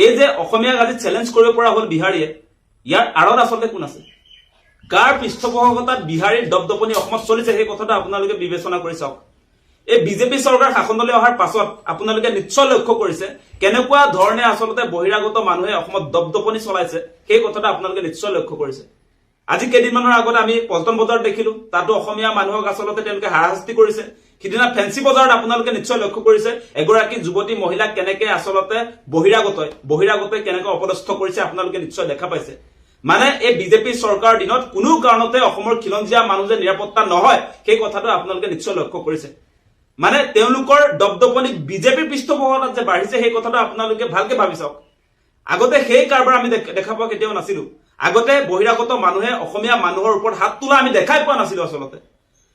এই যে অসমীয়াক আজি চেলেঞ্জ কৰিব পৰা হ'ল বিহাৰীয়ে, ইয়াৰ আঁৰত আচলতে কোন আছে, কাৰ পৃষ্ঠপোষকতাত বিহাৰীৰ দপদপনি অসমত চলিছে, সেই কথাটো আপোনালোকে বিবেচনা কৰি চাওক। এই বিজেপি চৰকাৰ শাসনলৈ অহাৰ পাছত আপোনালোকে নিশ্চয় লক্ষ্য কৰিছে কেনেকুৱা ধৰণে আচলতে বহিৰাগত মানুহে অসমত দপদপনি চলাইছে, সেই কথাটো আপোনালোকে নিশ্চয় লক্ষ্য কৰিছে। আজি কেইদিনমানৰ আগত আমি পল্টন বজাৰত দেখিলো, তাতো অসমীয়া মানুহক আচলতে তেওঁলোকে হাৰাশাস্তি কৰিছে। সিদিনা ফেঞ্চি বজাৰত আপোনালোকে নিশ্চয় লক্ষ্য কৰিছে এগৰাকী যুৱতী মহিলাক কেনেকে আচলতে বহিৰাগতই কেনেকৈ অপদস্থ কৰিছে, আপোনালোকে নিশ্চয় দেখা পাইছে। মানে এই বিজেপি চৰকাৰৰ দিনত কোনো কাৰণতে অসমৰ খিলঞ্জীয়া মানুহ যে নিৰাপত্তা নহয়, সেই কথাটো আপোনালোকে নিশ্চয় লক্ষ্য কৰিছে। মানে তেওঁলোকৰ দপদপনি বিজেপিৰ পৃষ্ঠপোষকতাত যে বাঢ়িছে, সেই কথাটো আপোনালোকে ভালকে ভাবি চাওক। আগতে সেই কাৰবাৰ আমি দেখা পোৱা কেতিয়াও নাছিলো। আগতে বহিৰাগত মানুহে অসমীয়া মানুহৰ ওপৰত হাত তোলা আমি দেখাই পোৱা নাছিলো। আচলতে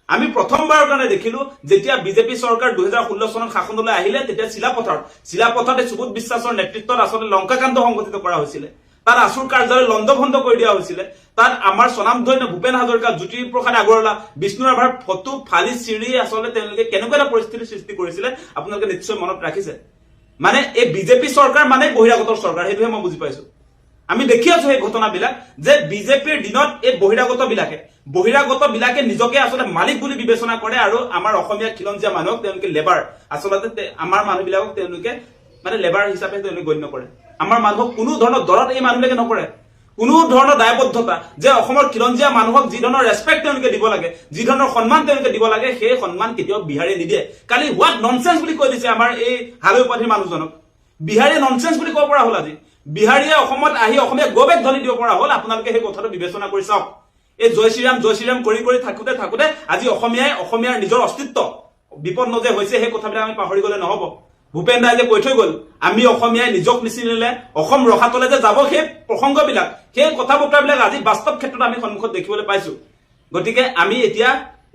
আমি প্ৰথমবাৰৰ কাৰণে দেখিলো যেতিয়া বিজেপি চৰকাৰ 2016 চনত শাসনলৈ আহিলে, তেতিয়া চিলাপথাৰত সুবোধ বিশ্বাসৰ নেতৃত্বত আচলতে লংকাকাণ্ড সংঘটিত কৰা হৈছিলে। তাত আছুৰ কাৰ্যালয় লণ্ডভণ্ড কৰি দিয়া হৈছিলে। তাত আমাৰ স্বনামধন্য ভূপেন হাজৰিকা, জ্যোতিপ্ৰসাদ আগৰৱালা, বিষ্ণু ৰাভাৰ ফটো ফালি চিৰি আচলতে তেওঁলোকে কেনেকুৱা এটা পৰিস্থিতিৰ সৃষ্টি কৰিছিলে, আপোনালোকে নিশ্চয় মনত ৰাখিছে। মানে এই বিজেপি চৰকাৰ মানে বহিৰাগতৰ চৰকাৰ, সেইটোহে মই বুজি পাইছো। আমি দেখি আছো সেই ঘটনাবিলাক যে বিজেপিৰ দিনত এই বহিৰাগত বিলাকে নিজকে আচলতে মালিক বুলি বিবেচনা কৰে, আৰু আমাৰ অসমীয়া খিলঞ্জীয়া মানুহক তেওঁলোকে লেবাৰ, আচলতে আমাৰ মানুহবিলাকক তেওঁলোকে মানে লেবাৰ হিচাপে তেওঁলোকে গণ্য কৰে। আমাৰ মানুহক কোনো ধৰণৰ দৰত এই মানুহবিলাকে নকৰে, কোনো ধৰণৰ দায়বদ্ধতা যে অসমৰ খিলঞ্জীয়া মানুহক যি ধৰণৰ ৰেচপেক্ট তেওঁলোকে দিব লাগে, যি ধৰণৰ সন্মান তেওঁলোকে দিব লাগে, সেই সন্মান কেতিয়াও বিহাৰীয়ে নিদিয়ে। কালি হোৱাট ননচেন্স বুলি কৈ দিছে আমাৰ এই হালৈ উপাধিৰ মানুহজনক। বিহাৰীয়ে ননচেন্স বুলি ক'ব পৰা হ'ল। আজি বিহাৰীয়ে অসমত আহি অসমীয়া গৌবেগ ধ্বনি দিব পৰা হ'ল। আপোনালোকে সেই কথাটো বিবেচনা কৰি চাওক। এই জয় শ্ৰীৰাম কৰি থাকোঁতে আজি অসমীয়াৰ নিজৰ অস্তিত্ব বিপন্ন যে হৈছে, সেই কথাবিলাক আমি পাহৰি গ'লে নহ'ব। ভূপেন দাই যে কৈ থৈ গ'ল, আমি অসমীয়াই নিজক নিচিনিলে অসম ৰখাতলে যে যাব, সেই প্ৰসংগবিলাক, সেই কথা বতৰাবিলাক আজি বাস্তৱ ক্ষেত্ৰত আমি সন্মুখত দেখিবলৈ পাইছো। গতিকে আমি এতিয়া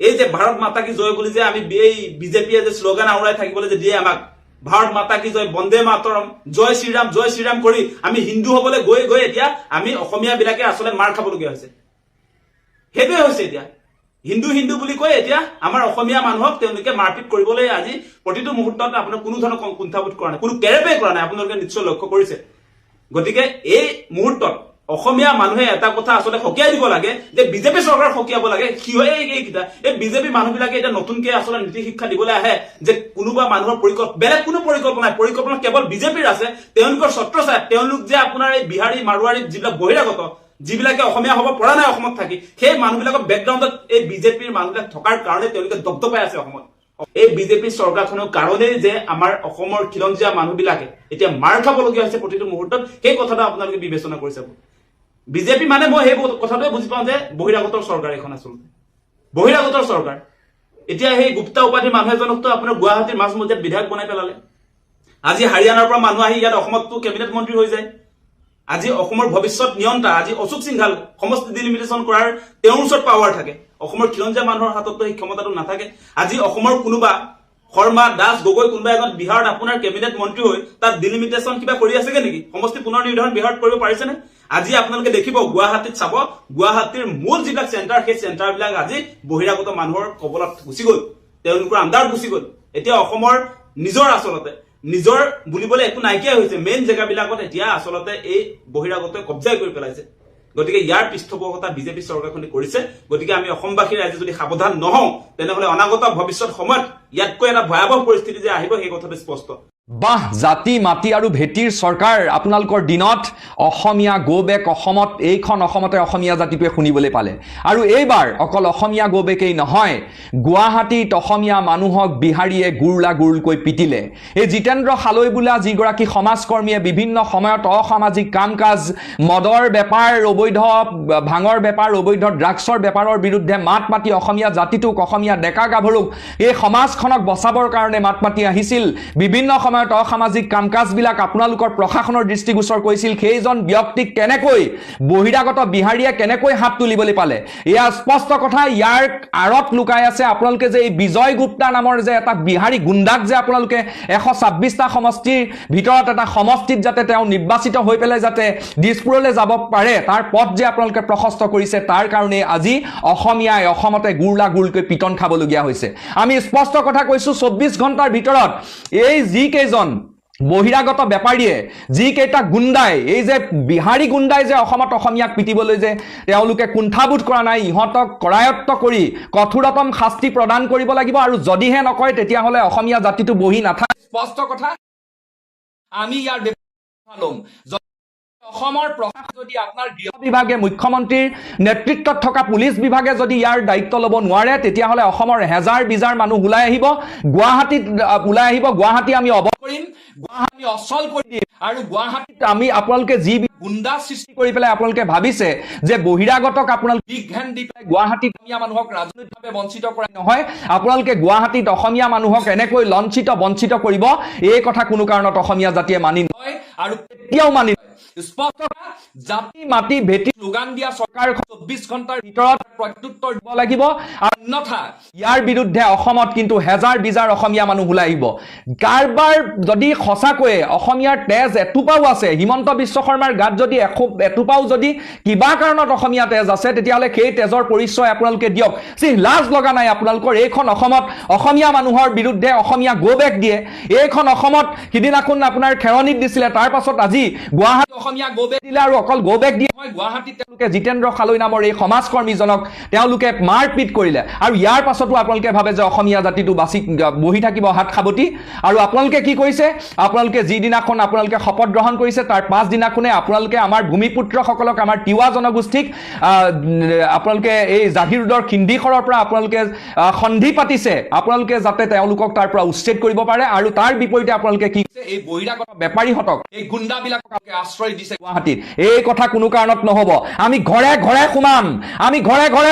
এই যে ভাৰত মাতা কি জয় বুলি যে আমি এই বিজেপিয়ে যে শ্লোগান আওৰাই থাকিবলৈ যে দিয়ে আমাক, ভাৰত মাতা কি জয়, বন্দে মাতৰম, জয় শ্ৰীৰাম কৰি আমি হিন্দু হবলৈ গৈ এতিয়া আমি অসমীয়া বিলাকে আচলতে মাৰ খাবলগীয়া হৈছে। সেইটোৱে হৈছে এতিয়া হিন্দু বুলি কৈ এতিয়া আমাৰ অসমীয়া মানুহক তেওঁলোকে মাৰপিট কৰিবলৈ আজি প্ৰতিটো মুহূৰ্তত আপোনাৰ কোনো ধৰণৰ কুণ্ঠাবোধ কৰা নাই, কোনো কেৰেপে কৰা নাই। আপোনালোকে নিশ্চয় লক্ষ্য কৰিছে। গতিকে এই মুহূৰ্তত অসমীয়া মানুহে এটা কথা আচলতে সকীয়াই দিব লাগে যে বিজেপি চৰকাৰ সকীয়াব লাগে। এইকেইটা এই বিজেপি মানুহবিলাকে এতিয়া নতুনকে আচলতে নীতি শিক্ষা দিবলৈ আহে যে কোনোবা মানুহৰ বেলেগ কোনো পৰিকল্পনা কেৱল বিজেপিৰ আছে। তেওঁলোকৰ ছত্ৰছায়াত তেওঁলোক যে আপোনাৰ এই বিহাৰী মাৰোৱাৰী যিবিলাক বহিৰাগত, যিবিলাকে অসমীয়া হ'ব পৰা নাই অসমত থাকি, সেই মানুহবিলাকৰ বেকগ্ৰাউণ্ডত এই বিজেপিৰ মানুহবিলাক থকাৰ কাৰণে তেওঁলোকে দপদপাই আছে অসমত। এই বিজেপি চৰকাৰখনৰ কাৰণেই যে আমাৰ অসমৰ খিলঞ্জীয়া মানুহবিলাকে এতিয়া মাৰ খাবলগীয়া হৈছে প্ৰতিটো মুহূৰ্তত, সেই কথাটো আপোনালোকে বিবেচনা কৰি চাব। বিজেপি মানে মই সেই কথাটোৱে বুজি পাওঁ যে বহিৰাগতৰ চৰকাৰ এখন, আচলতে বহিৰাগতৰ চৰকাৰ। এতিয়া সেই গুপ্তা উপাধিৰ মানুহ এজনকতো আপোনাৰ গুৱাহাটীৰ মাজমজিয়াত বিধায়ক বনাই পেলালে। আজি হাৰিয়ানাৰ পৰা মানুহ আহি ইয়াত অসমততো কেবিনেট মন্ত্ৰী হৈ যায়। আজি অসমৰ ভৱিষ্যত নিয়ন্তা আজি অশোক সিংঘাল সমষ্টি ডিলিমিটেশ্যন কৰাৰ তেওঁৰ ওচৰত পাৱাৰ থাকে অসমৰ খিলঞ্জীয়া মানুহৰ হাততো সেই ক্ষমতাটো নাথাকে আজি অসমৰ কোনোবা শৰ্মা দাস গগৈ কোনোবা এজন বিহাৰত আপোনাৰ কেবিনেট মন্ত্ৰী হৈ তাত ডিলিমিটেশ্যন কিবা কৰি আছেগে নেকি সমষ্টি পুনৰ নিৰ্ধাৰণ বিহাৰত কৰিব পাৰিছেনে আজি আপোনালোকে দেখিব গুৱাহাটীত চাব গুৱাহাটীৰ মূল যিবিলাক চেণ্টাৰ সেই চেণ্টাৰবিলাক আজি বহিৰাগত মানুহৰ কবলত গুচি গ'ল তেওঁলোকৰ আণ্ডাৰত গুচি গ'ল এতিয়া অসমৰ নিজৰ আচলতে নিজৰ বুলিবলৈ একো নাইকিয়া হৈছে মেইন জেগাবিলাকত এতিয়া আচলতে এই বহিৰাগতই কব্জাই কৰি পেলাইছে গতিকে ইয়াৰ পৃষ্ঠপোষকতা বিজেপি চৰকাৰখনে কৰিছে গতিকে আমি অসমবাসীৰ ৰাইজে যদি সাৱধান নহওঁ তেনেহলে অনাগত ভৱিষ্যত সময়ত ইয়াতকৈ এটা ভয়াৱহ পৰিস্থিতি যে আহিব সেই কথাটো স্পষ্ট বাহ জাতি মাটি আৰু ভেটিৰ চৰকাৰ আপোনালোকৰ দিনত অসমীয়া গো বেক অসমত এইখন অসমতে অসমীয়া জাতিটোৱে শুনিবলৈ পালে আৰু এইবাৰ অকল অসমীয়া গো বেকেই নহয় গুৱাহাটীত অসমীয়া মানুহক বিহাৰীয়ে গুৰলা গুৰলকৈ পিটিলে এই জিতেন্দ্ৰ হালৈ বোলা যিগৰাকী সমাজকৰ্মীয়ে বিভিন্ন সময়ত অসামাজিক কাম কাজ মদৰ বেপাৰ অবৈধ ভাঙৰ বেপাৰ অবৈধ ড্ৰাগছৰ বেপাৰৰ বিৰুদ্ধে মাত মাতি অসমীয়া জাতিটোক অসমীয়া ডেকা গাভৰুক এই সমাজখনক বচাবৰ কাৰণে মাত মাতি আহিছিল বিভিন্ন অসামাজিক কাম কাজবিলাক আপোনালোকৰ প্ৰশাসনৰ দৃষ্টিগোচৰ কৰিছিল সেইজন ব্যক্তিক কেনেকৈ বহিৰাগত বিহাৰীয়ে কেনেকৈ হাত তুলিবলৈ পালে এয়া স্পষ্ট কথা ইয়াৰ আৰত লুকাই আছে আপোনালোকে যে এই বিজয় গুপ্তা নামৰ যে এটা বিহাৰী গুণ্ডাক যে আপোনালোকে 126টা সমষ্টিৰ ভিতৰত এটা সমষ্টিত যাতে তেওঁ নিৰ্বাচিত হৈ পেলাই যাতে দিছপুৰলৈ যাব পাৰে তাৰ পথ যে আপোনালোকে প্ৰশস্ত কৰিছে তাৰ কাৰণে আজি অসমীয়াই অসমতে গুৰলা গুৰলকৈ পিটন খাবলগীয়া হৈছে আমি স্পষ্ট কথা কৈছো 24 ঘণ্টাৰ ভিতৰত এই যি কেইজন বহিৰাগত বেপাৰীয়ে যি কেইটা গুণ্ডাই এই যে বিহাৰী গুণ্ডাই যে অসমত অসমীয়াক পিটিবলৈ যে তেওঁলোকে কুণ্ঠাবোধ কৰা নাই ইহঁতক কৰায়ত্ব কৰি কঠোৰতম শাস্তি প্ৰদান কৰিব লাগিব আৰু যদিহে নকৰে তেতিয়াহ'লে অসমীয়া জাতিটো বহি নাথাকে স্পষ্ট কথা আমি ইয়াৰ ল'ম অসমৰ প্ৰশাসন যদি আপোনাৰ গৃহ বিভাগে মুখ্যমন্ত্ৰীৰ নেতৃত্বত থকা পুলিচ বিভাগে যদি ইয়াৰ দায়িত্ব ল'ব নোৱাৰে তেতিয়াহ'লে অসমৰ হেজাৰ বিজাৰ মানুহ ওলাই আহিব গুৱাহাটীত ওলাই আহিব গুৱাহাটী আমি অৱৰোধ কৰিম গুৱাহাটী অচল কৰি দিম আৰু গুৱাহাটীত আমি আপোনালোকে যি গুণ্ডা সৃষ্টি কৰি পেলাই আপোনালোকে ভাবিছে যে বহিৰাগতক আপোনালোকে বিগ হ্যান্ড দি পেলাই গুৱাহাটীত অসমীয়া মানুহক ৰাজনৈতিকভাৱে বঞ্চিত কৰা নহয় আপোনালোকে গুৱাহাটীত অসমীয়া মানুহক এনেকৈ লঞ্চিত বঞ্চিত কৰিব এই কথা কোনো কাৰণত অসমীয়া জাতিয়ে মানি নলয় আৰু কেতিয়াও মানি স্পষ্ট জাতি মাটি ভেটি যোগান দিয়া চৰকাৰ 24 ঘণ্টাৰ ভিতৰত প্ৰত্যুত্তৰ দিব লাগিব অন্যথা ইয়াৰ বিৰুদ্ধে অসমত কিন্তু হেজাৰ বিজাৰ অসমীয়া মানুহ ওলাই আহিব কাৰবাৰ যদি সঁচাকৈয়ে অসমীয়াৰ তেজ এটুপাও আছে হিমন্ত বিশ্ব শৰ্মাৰ গাত যদি এটুপাও যদি কিবা কাৰণত অসমীয়া তেজ আছে তেতিয়াহ'লে সেই তেজৰ পৰিচয় আপোনালোকে দিয়ক সি লাজ লগা নাই আপোনালোকৰ এইখন অসমত অসমীয়া মানুহৰ বিৰুদ্ধে অসমীয়া গোবেক দিয়ে এইখন অসমত সিদিনাখন আপোনাৰ খেৰনিত দিছিলে তাৰ পাছত আজি গুৱাহাটী অসমীয়া গোবেক দিলে আৰু অকল গোবেক দিয়ে হয় গুৱাহাটীত তেওঁলোকে জিতেন্দ্ৰ খালৈ নামৰ এই সমাজকৰ্মীজনক তেওঁলোকে মাৰপিট কৰিলে আৰু ইয়াৰ পাছতো আপোনালোকে ভাবে যে অসমীয়া জাতিটো বাছি বহি থাকিব হাত খাবতি আৰু আপোনালোকে কি কৰিছে আপোনালোকে যিদিনাখন আপোনালোকে শপত গ্ৰহণ কৰিছে তাৰ পাছদিনাখনে আপোনালোকে আমাৰ ভূমিপুত্ৰসকলক আমাৰ তিৱা জনগোষ্ঠীক আপোনালোকে এই জাগিৰোডৰ খিন্দিখৰৰ পৰা আপোনালোকে সন্ধি পাতিছে আপোনালোকে যাতে তেওঁলোকক তাৰ পৰা উচ্ছেদ কৰিব পাৰে আৰু তাৰ বিপৰীতে আপোনালোকে কি এই বহিৰাগত বেপাৰীহঁতক এই গুণ্ডাবিলাকক আশ্ৰয় দিছে গুৱাহাটীত এই কথা কোনো কাৰণত নহব আমি ঘৰে ঘৰে সোমাম আমি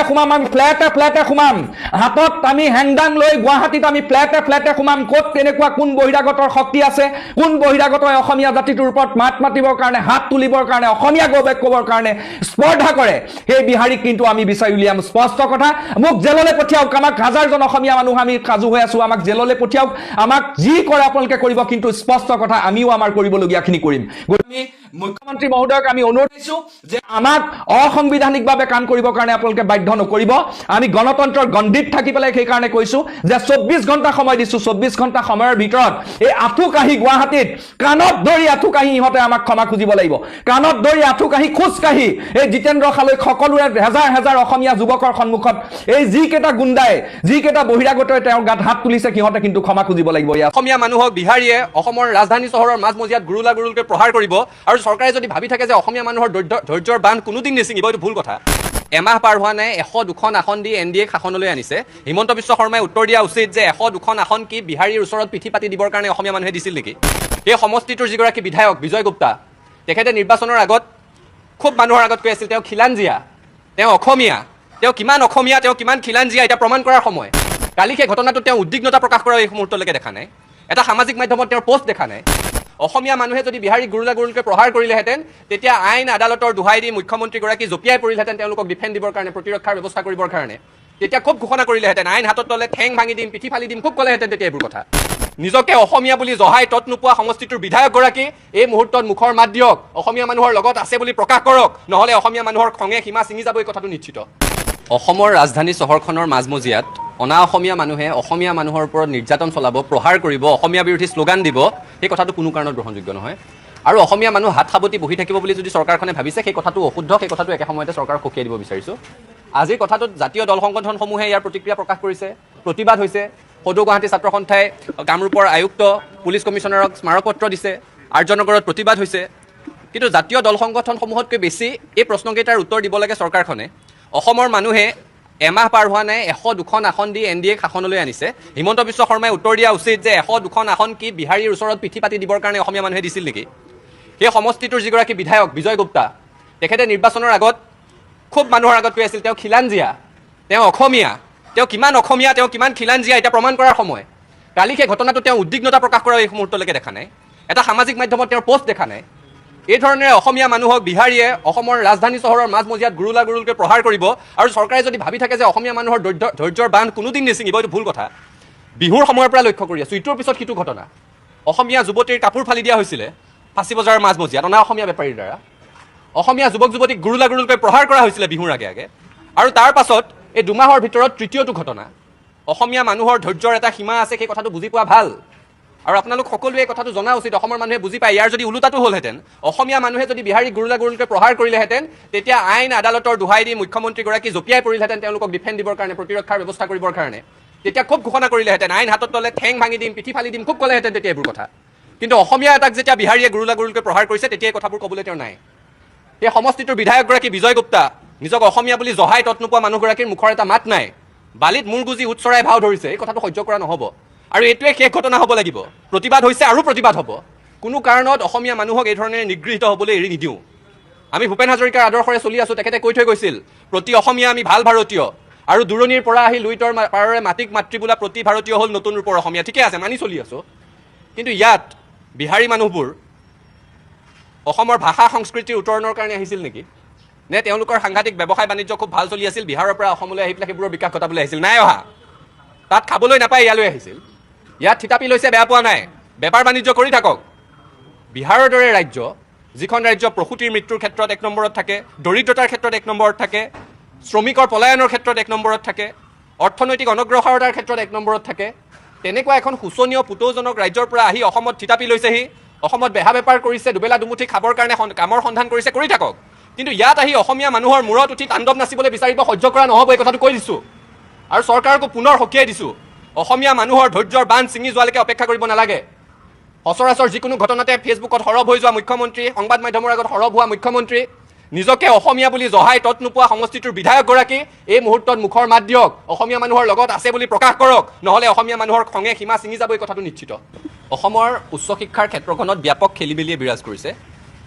ফ্লেটে ফ্লেটে সোমাম হাতত আমি হেংদাং লৈ গুৱাহাটীত আমি ফ্লেটে ফ্লেটে সোমাম ক'ত তেনেকুৱা কোন বহিৰাগতৰ শক্তি আছে কোন বহিৰাগতই অসমীয়া জাতিটোৰ ওপৰত মাত মাতিবৰ কাৰণে হাত তুলিবৰ কাৰণে অসমীয়া গৌৰৱ ক'বৰ কাৰণে স্পৰ্ধা কৰে সেই বিহাৰীক কিন্তু আমি বিচাৰি উলিয়াম স্পষ্ট কথা মোক জেললৈ পঠিয়াওক আমাক হাজাৰজন অসমীয়া মানুহ আমি কাজু হৈ আছো আমাক জেললৈ পঠিয়াওক আমাক যি কৰে আপোনালোকে কৰিব কিন্তু স্পষ্ট কথা আমিও আমাৰ কৰিবলগীয়াখিনি কৰিম আমি মুখ্যমন্ত্ৰী মহোদয়ক আমি অনুৰোধ কৰিছো যে আমাক অসাংবিধানিকভাৱে কাম কৰিবৰ কাৰণে আপোনালোকে বাধ্য নকৰিব আমি গণতন্ত্ৰৰ গণ্ডিত থাকি পেলাই সেই কাৰণে কৈছো যে 24 ঘণ্টা সময় দিছো 24 ঘণ্টা সময়ৰ ভিতৰত এই আঠুকাহি গুৱাহাটীত কাণত ধৰি আঠুকাহি ইহঁতে আমাক ক্ষমা খুজিব লাগিব কাণত ধৰি আঠুকাহি খোজকাহি এই জিতেন্দ্ৰ খালৈ সকলোৰে হেজাৰ হেজাৰ অসমীয়া যুৱকৰ সন্মুখত এই যিকেইটা গুণ্ডাই যিকেইটা বহিৰাগতই তেওঁৰ গাত হাত তুলিছে সিহঁতে কিন্তু ক্ষমা খুজিব লাগিব অসমীয়া মানুহক বিহাৰীয়ে অসমৰ ৰাজধানী চহৰৰ মাজমজিয়াত গুৰুলা গুৰুলকৈ প্ৰহাৰ কৰিব আৰু চৰকাৰে যদি ভাবি থাকে যে অসমীয়া মানুহৰ ধৈৰ্যৰ বান্ধ কোনোদিন নিছিঙিব এইটো ভুল কথা এমাহ পাৰ হোৱা নাই 102খন আসন দি NDA শাসনলৈ আনিছে হিমন্ত বিশ্ব শৰ্মাই উত্তৰ দিয়া উচিত যে 102খন আসন কি বিহাৰীৰ ওচৰত পিঠি পাতি দিবৰ কাৰণে অসমীয়া মানুহে দিছিল নেকি এই সমষ্টিটোৰ যিগৰাকী বিধায়ক বিজয় গুপ্তা তেখেতে নিৰ্বাচনৰ আগত খুব মানুহৰ আগত কৈ আছিল তেওঁ খিলাঞ্জিয়া তেওঁ অসমীয়া তেওঁ কিমান খিলাঞ্জিয়া এটা প্ৰমাণ কৰাৰ সময় কালি সেই ঘটনাটোত তেওঁ উদ্বিগ্নতা প্ৰকাশ কৰা এই মুহূৰ্তলৈকে দেখা নাই এটা সামাজিক মাধ্যমত তেওঁৰ পোষ্ট দেখা নাই অসমীয়া মানুহে যদি বিহাৰীক গুৰুলাগুৰুলকৈ প্ৰহাৰ কৰিলেহেঁতেন তেতিয়া আইন আদালতৰ দোহাই দি মুখ্যমন্ত্ৰীগৰাকী জঁপিয়াই পৰিলহেঁতেন তেওঁলোকক ডিফেণ্ড দিবৰ কাৰণে, প্ৰতিৰক্ষাৰ ব্যৱস্থা কৰিবৰ কাৰণে। তেতিয়া খুব ঘোষণা কৰিলেহেঁতেন, আইন হাতত ল'লে ঠেং ভাঙি দিম, পিঠি ফালি দিম, খুব ক'লেহেঁতেন তেতিয়া এইবোৰ কথা। নিজকে অসমীয়া বুলি জহাই তত নোপোৱা সমষ্টিটোৰ বিধায়কগৰাকী এই মুহূৰ্তত মুখৰ মাত দিয়ক, অসমীয়া মানুহৰ লগত আছে বুলি প্ৰকাশ কৰক, নহ'লে অসমীয়া মানুহৰ খঙে সীমা ছিঙি যাব, এই কথাটো নিশ্চিত। অসমৰ ৰাজধানী চহৰখনৰ মাজমজিয়াত অনা অসমীয়া মানুহে অসমীয়া মানুহৰ ওপৰত নিৰ্যাতন চলাব, প্ৰহাৰ কৰিব, অসমীয়া বিৰোধী শ্লোগান দিব, সেই কথাটো কোনো কাৰণত গ্ৰহণযোগ্য নহয়। আৰু অসমীয়া মানুহ হাত সাৱটি বহি থাকিব বুলি যদি চৰকাৰখনে ভাবিছে, সেই কথাটো অশুদ্ধ, সেই কথাটো একে সময়তে চৰকাৰক সকীয়াই দিব বিচাৰিছোঁ। আজিৰ কথাটোত জাতীয় দল সংগঠনসমূহে ইয়াৰ প্ৰতিক্ৰিয়া প্ৰকাশ কৰিছে, প্ৰতিবাদ হৈছে। সদৌ গুৱাহাটী ছাত্ৰ সন্থাই কামৰূপৰ আয়ুক্ত, পুলিচ কমিশ্যনাৰক স্মাৰকপত্ৰ দিছে, আৰ্যনগৰত প্ৰতিবাদ হৈছে। কিন্তু জাতীয় দল সংগঠনসমূহতকৈ বেছি এই প্ৰশ্নকেইটাৰ উত্তৰ দিব লাগে চৰকাৰখনে। অসমৰ মানুহে এমাহ পাৰ হোৱা নাই 100-2খন আসন দি NDA শাসনলৈ আনিছে। হিমন্ত বিশ্ব শৰ্মাই উত্তৰ দিয়া উচিত যে 100-2খন আসন কি বিহাৰীৰ ওচৰত পিঠি পাতি দিবৰ কাৰণে অসমীয়া মানুহে দিছিল নেকি? সেই সমষ্টিটোৰ যিগৰাকী বিধায়ক বিজয় গুপ্তা, তেখেতে নিৰ্বাচনৰ আগত খুব মানুহৰ আগত কৈ আছিল তেওঁ খিলাঞ্জীয়া, তেওঁ অসমীয়া, তেওঁ কিমান অসমীয়া, তেওঁ কিমান খিলাঞ্জীয়া, এতিয়া প্ৰমাণ কৰাৰ সময়। কালি সেই ঘটনাটো তেওঁ উদ্বিগ্নতা প্ৰকাশ কৰা এই মুহূৰ্তলৈকে দেখা নাই, এটা সামাজিক মাধ্যমত তেওঁৰ পোষ্ট দেখা নাই। এই ধৰণেৰে অসমীয়া মানুহক বিহাৰীয়ে অসমৰ ৰাজধানী চহৰৰ মাজমজিয়াত গুৰুলাগুৰুলকৈ প্ৰহাৰ কৰিব, আৰু চৰকাৰে যদি ভাবি থাকে যে অসমীয়া মানুহৰ ধৈৰ্যৰ বান্ধ কোনোদিন নিছিঙিব, এইটো ভুল কথা। বিহুৰ সময়ৰ পৰা লক্ষ্য কৰি আছোঁ, ইটোৰ পিছত সিটো ঘটনা। অসমীয়া যুৱতীৰ কাপোৰ ফালি দিয়া হৈছিলে ফাঁচী বজাৰৰ মাজমজিয়াত অনা অসমীয়া বেপাৰীৰ দ্বাৰা। অসমীয়া যুৱক যুৱতীক গুৰুলাগুৰুলকৈ প্ৰহাৰ কৰা হৈছিলে বিহুৰ আগে আগে। আৰু তাৰ পাছত এই 2 মাহৰ ভিতৰত তৃতীয়টো ঘটনা। অসমীয়া মানুহৰ ধৈৰ্যৰ এটা সীমা আছে, সেই কথাটো বুজি পোৱা ভাল। আৰু আপোনালোক সকলোৱে এই কথাটো জনা উচিত, অসমৰ মানুহে বুজি পায়। ইয়াৰ যদি ওলোটাটো হ'লহেঁতেন, অসমীয়া মানুহে যদি বিহাৰীক গুৰুলাগুৰুলকৈ প্ৰহাৰ কৰিলেহেঁতেন, তেতিয়া আইন আদালতৰ দোহাই দি মুখ্যমন্ত্ৰীগৰাকী জঁপিয়াই পৰিলহেঁতেন তেওঁলোকক ডিফেণ্ড দিবৰ কাৰণে, প্ৰতিৰক্ষাৰ ব্যৱস্থা কৰিবৰ কাৰণে। তেতিয়া খুব ঘোষণা কৰিলেহেঁতেন, আইন হাতত ল'লে ঠেং ভাঙি দিম, পিঠি ফালি দিম, খুব ক'লেহেঁতেন তেতিয়া এইবোৰ কথা। কিন্তু অসমীয়া এটাক যেতিয়া বিহাৰীয়ে গুৰুলাগুৰুলকৈ প্ৰহাৰ কৰিছে, তেতিয়া এই কথাবোৰ ক'বলৈ তেওঁ নাই। সেই সমষ্টিটোৰ বিধায়কগৰাকী বিজয় গুপ্তা, নিজক অসমীয়া বুলি জহাই তত নোপোৱা মানুহগৰাকীৰ মুখৰ এটা মাত নাই, বালিত মূৰ গুজি উৎ চৰাই ভাও ধৰিছে, এই কথাটো সহ্য কৰা নহ'ব। আৰু এইটোৱে শেষ ঘটনা হ'ব লাগিব। প্ৰতিবাদ হৈছে আৰু প্ৰতিবাদ হ'ব। কোনো কাৰণত অসমীয়া মানুহক এই ধৰণে নিগৃহীত হ'বলৈ এৰি নিদিওঁ। আমি ভূপেন হাজৰিকাৰ আদৰ্শৰে চলি আছোঁ। তেখেতে কৈ থৈ গৈছিল, প্ৰতি অসমীয়া আমি ভাল ভাৰতীয়, আৰু দূৰণিৰ পৰা আহি লুইতৰ পাৰৰে মাটিক মাতৃ বোলা প্ৰতি ভাৰতীয় হ'ল নতুন ৰূপৰ অসমীয়া। ঠিকে আছে, মানি চলি আছোঁ। কিন্তু ইয়াত বিহাৰী মানুহবোৰ অসমৰ ভাষা সংস্কৃতিৰ উত্তৰণৰ কাৰণে আহিছিল নেকি? নে তেওঁলোকৰ সাংঘাতিক ব্যৱসায় বাণিজ্য খুব ভাল চলি আছিল, বিহাৰৰ পৰা অসমলৈ আহি পেলাই সেইবোৰৰ বিকাশ ঘটাবলৈ আহিছিল? নাই অহা। তাত খাবলৈ নাপায় ইয়ালৈ আহিছিল। ইয়াত থিতাপি লৈছে, বেয়া পোৱা নাই, বেপাৰ বাণিজ্য কৰি থাকক। বিহাৰৰ দৰে ৰাজ্য, যিখন ৰাজ্য প্ৰসূতিৰ মৃত্যুৰ ক্ষেত্ৰত 1 নম্বৰত থাকে, দৰিদ্ৰতাৰ ক্ষেত্ৰত 1 নম্বৰত থাকে, শ্ৰমিকৰ পলায়নৰ ক্ষেত্ৰত 1 নম্বৰত থাকে, অৰ্থনৈতিক অনগ্ৰসৰতাৰ ক্ষেত্ৰত 1 নম্বৰত থাকে, তেনেকুৱা এখন শোচনীয় পুতৌজনক ৰাজ্যৰ পৰা আহি অসমত থিতাপি লৈছেহি, অসমত বেহা বেপাৰ কৰিছে, দুবেলা দুমুঠি খাবৰ কাৰণে কামৰ সন্ধান কৰিছে, কৰি থাকক। কিন্তু ইয়াত আহি অসমীয়া মানুহৰ মূৰত উঠি তাণ্ডৱ নাচিবলৈ বিচাৰিব, সহ্য কৰা নহ'ব, এই কথাটো কৈ দিছোঁ। আৰু চৰকাৰকো পুনৰ সকীয়াই দিছোঁ, অসমীয়া মানুহৰ ধৈৰ্যৰ বান্ধ ছিঙি যোৱালৈকে অপেক্ষা কৰিব নালাগে। সচৰাচৰ যিকোনো ঘটনাতে ফেচবুকত সৰব হৈ যোৱা মুখ্যমন্ত্ৰী, সংবাদ মাধ্যমৰ আগত সৰব হোৱা মুখ্যমন্ত্ৰী, নিজকে অসমীয়া বুলি জহাই তত নোপোৱা সমষ্টিটোৰ বিধায়কগৰাকী এই মুহূৰ্তত মুখৰ মাত দিয়ক, অসমীয়া মানুহৰ লগত আছে বুলি প্ৰকাশ কৰক, নহ'লে অসমীয়া মানুহৰ খঙে সীমা ছিঙি যাব, এই কথাটো নিশ্চিত। অসমৰ উচ্চ শিক্ষাৰ ক্ষেত্ৰখনত ব্যাপক খেলিমেলিয়ে বিৰাজ কৰিছে।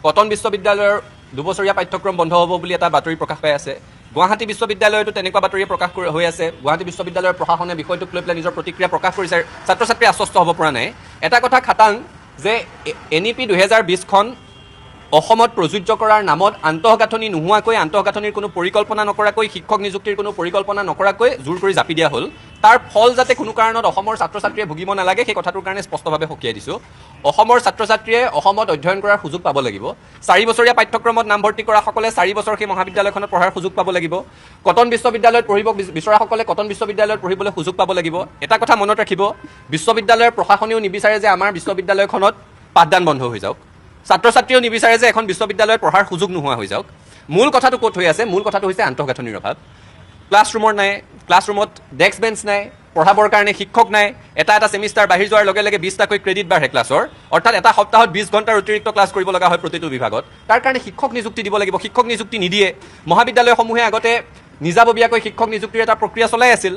কটন বিশ্ববিদ্যালয়ৰ 2 বছৰীয়া পাঠ্যক্ৰম বন্ধ হ'ব বুলি এটা বাতৰি প্ৰকাশ পাই আছে। গুৱাহাটী বিশ্ববিদ্যালয়তো তেনেকুৱা বাতৰি প্ৰকাশ হৈ আছে। গুৱাহাটী বিশ্ববিদ্যালয়ৰ প্ৰশাসনে বিষয়টোক লৈ পেলাই নিজৰ প্ৰতিক্ৰিয়া প্ৰকাশ কৰিছে। ছাত্ৰ ছাত্ৰী আশ্বস্ত হ'ব পৰা নাই। এটা কথা খাটাং যে NEP 2020খন অসমত প্ৰযোজ্য কৰাৰ নামত আন্তঃগাঁথনি নোহোৱাকৈ, আন্তঃগাঁথনিৰ কোনো পৰিকল্পনা নকৰাকৈ, শিক্ষক নিযুক্তিৰ কোনো পৰিকল্পনা নকৰাকৈ জোৰ কৰি জাপি দিয়া হ'ল। তাৰ ফল যাতে কোনো কাৰণত অসমৰ ছাত্ৰ ছাত্ৰীয়ে ভুগিব নালাগে, সেই কথাটোৰ কাৰণে স্পষ্টভাৱে সকীয়াই দিছোঁ। অসমৰ ছাত্ৰ ছাত্ৰীয়ে অসমত অধ্যয়ন কৰাৰ সুযোগ পাব লাগিব। 4 বছৰীয়া পাঠ্যক্ৰমত নামভৰ্তি কৰাসকলে 4 বছৰ সেই মহাবিদ্যালয়খনত পঢ়াৰ সুযোগ পাব লাগিব। কটন বিশ্ববিদ্যালয়ত পঢ়িব বিচৰাসকলে কটন বিশ্ববিদ্যালয়ত পঢ়িবলৈ সুযোগ পাব লাগিব। এটা কথা মনত ৰাখিব, বিশ্ববিদ্যালয়ৰ প্ৰশাসনেও নিবিচাৰে যে আমাৰ বিশ্ববিদ্যালয়খনত পাঠদান বন্ধ হৈ যাওক। ছাত্ৰ ছাত্ৰীয়েও নিবিচাৰে যে এখন বিশ্ববিদ্যালয়ত পঢ়াৰ সুযোগ নোহোৱা হৈ যাওক। মূল কথাটো ক'ত হৈ আছে? মূল কথাটো হৈছে আন্তঃগাঁথনিৰ অভাৱ। ক্লাছৰুমৰ নাই, ক্লাছৰুমত ডেস্ক বেঞ্চ নাই, পঢ়াবৰ কাৰণে শিক্ষক নাই। এটা ছেমিষ্টাৰ বাঢ়ি যোৱাৰ লগে লগে 20টাকৈ ক্ৰেডিট বাঢ়ে ক্লাছৰ, অৰ্থাৎ এটা সপ্তাহত 20 ঘণ্টাৰ অতিৰিক্ত ক্লাছ কৰিব লগা হয় প্ৰতিটো বিভাগত। তাৰ কাৰণে শিক্ষক নিযুক্তি দিব লাগিব, শিক্ষক নিযুক্তি নিদিয়ে। মহাবিদ্যালয়সমূহে আগতে নিজাববীয়াকৈ শিক্ষক নিযুক্তিৰ এটা প্ৰক্ৰিয়া চলাই আছিল।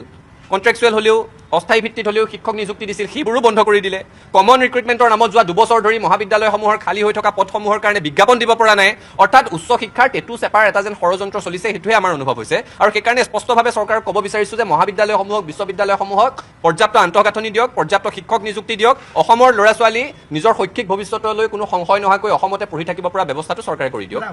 কণ্ট্ৰেকচুৱেল হ'লেও অস্থায়ী ভিত্তিত হ'লেও শিক্ষক নিযুক্তি দিছিল, সেইবোৰো বন্ধ কৰি দিলে। কমন ৰিক্ৰুটমেণ্টৰ নামত যোৱা 2 বছৰ ধৰি মহাবিদ্যালয়সমূহৰ খালী হৈ থকা পদসমূহৰ কাৰণে বিজ্ঞাপন দিব পৰা নাই। অৰ্থাৎ উচ্চ শিক্ষাৰ টেটু চেপাৰ এটা যেন ষড়যন্ত্ৰ চলিছে, সেইটোহে আমাৰ অনুভৱ হৈছে। আৰু সেইকাৰণে স্পষ্টভাৱে চৰকাৰক ক'ব বিচাৰিছোঁ যে মহাবিদ্যালয়সমূহক, বিশ্ববিদ্যালয়সমূহক পৰ্যাপ্ত আন্তঃগাঁথনি দিয়ক, পৰ্যাপ্ত শিক্ষক নিযুক্তি দিয়ক। অসমৰ ল'ৰা ছোৱালী নিজৰ শৈক্ষিক ভৱিষ্যতলৈ কোনো সংশয় নোহোৱাকৈ অসমতে পঢ়ি থাকিব পৰা ব্যৱস্থাটো চৰকাৰে কৰি দিয়ক।